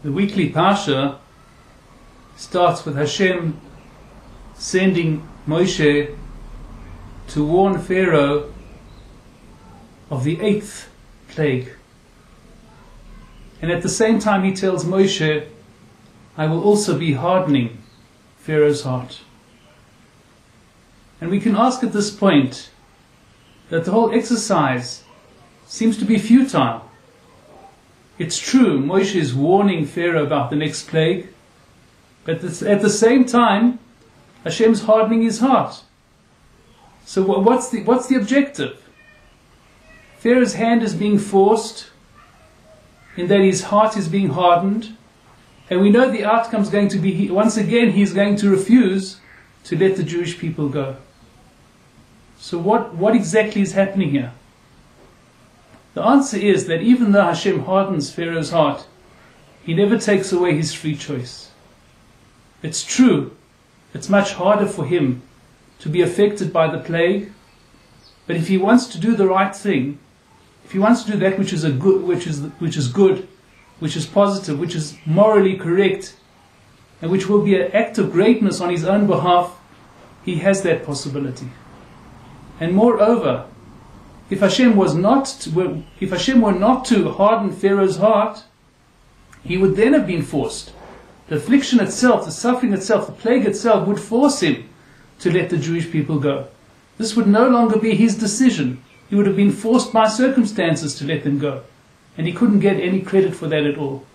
The weekly Parsha starts with Hashem sending Moshe to warn Pharaoh of the 8th plague. And at the same time he tells Moshe, I will also be hardening Pharaoh's heart. And we can ask at this point that the whole exercise seems to be futile. It's true, Moshe is warning Pharaoh about the next plague, but at the same time, Hashem's hardening his heart. So what's the objective? Pharaoh's hand is being forced, in that his heart is being hardened, and we know the outcome is going to be, once again, he's going to refuse to let the Jewish people go. So what exactly is happening here? The answer is that even though Hashem hardens Pharaoh's heart, he never takes away his free choice. It's true, it's much harder for him to be affected by the plague, but if he wants to do the right thing, if he wants to do that which is good, which is positive, which is morally correct, and which will be an act of greatness on his own behalf, he has that possibility. And moreover, if Hashem were not to harden Pharaoh's heart, he would then have been forced. The affliction itself, the suffering itself, the plague itself would force him to let the Jewish people go. This would no longer be his decision. He would have been forced by circumstances to let them go. And he couldn't get any credit for that at all.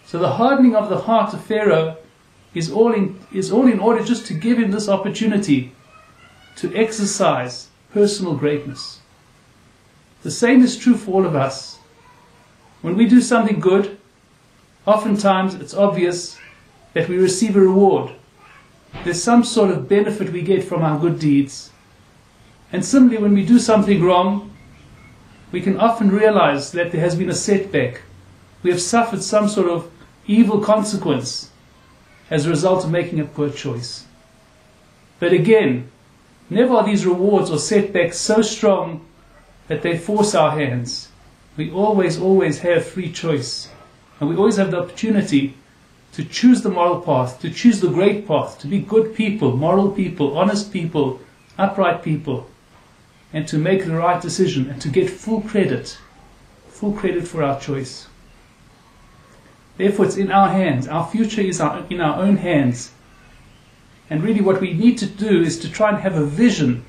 So the hardening of the heart of Pharaoh is all in order just to give him this opportunity to exercise personal greatness. The same is true for all of us. When we do something good, oftentimes it's obvious that we receive a reward. There's some sort of benefit we get from our good deeds. And similarly, when we do something wrong, we can often realize that there has been a setback. We have suffered some sort of evil consequence as a result of making a poor choice. But again, never are these rewards or setbacks so strong that they force our hands. We always have free choice. And we always have the opportunity to choose the moral path, to choose the great path, to be good people, moral people, honest people, upright people, and to make the right decision and to get full credit for our choice. Therefore, it's in our hands. Our future is in our own hands. And really what we need to do is to try and have a vision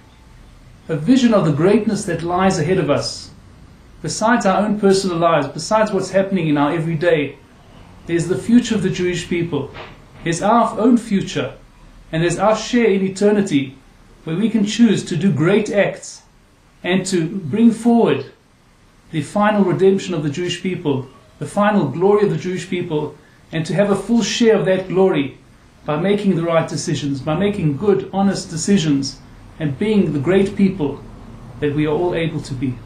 of the greatness that lies ahead of us. Besides our own personal lives, besides what's happening in our everyday, there's the future of the Jewish people. There's our own future, and there's our share in eternity, where we can choose to do great acts and to bring forward the final redemption of the Jewish people, the final glory of the Jewish people, and to have a full share of that glory by making the right decisions, by making good, honest decisions, and being the great people that we are all able to be.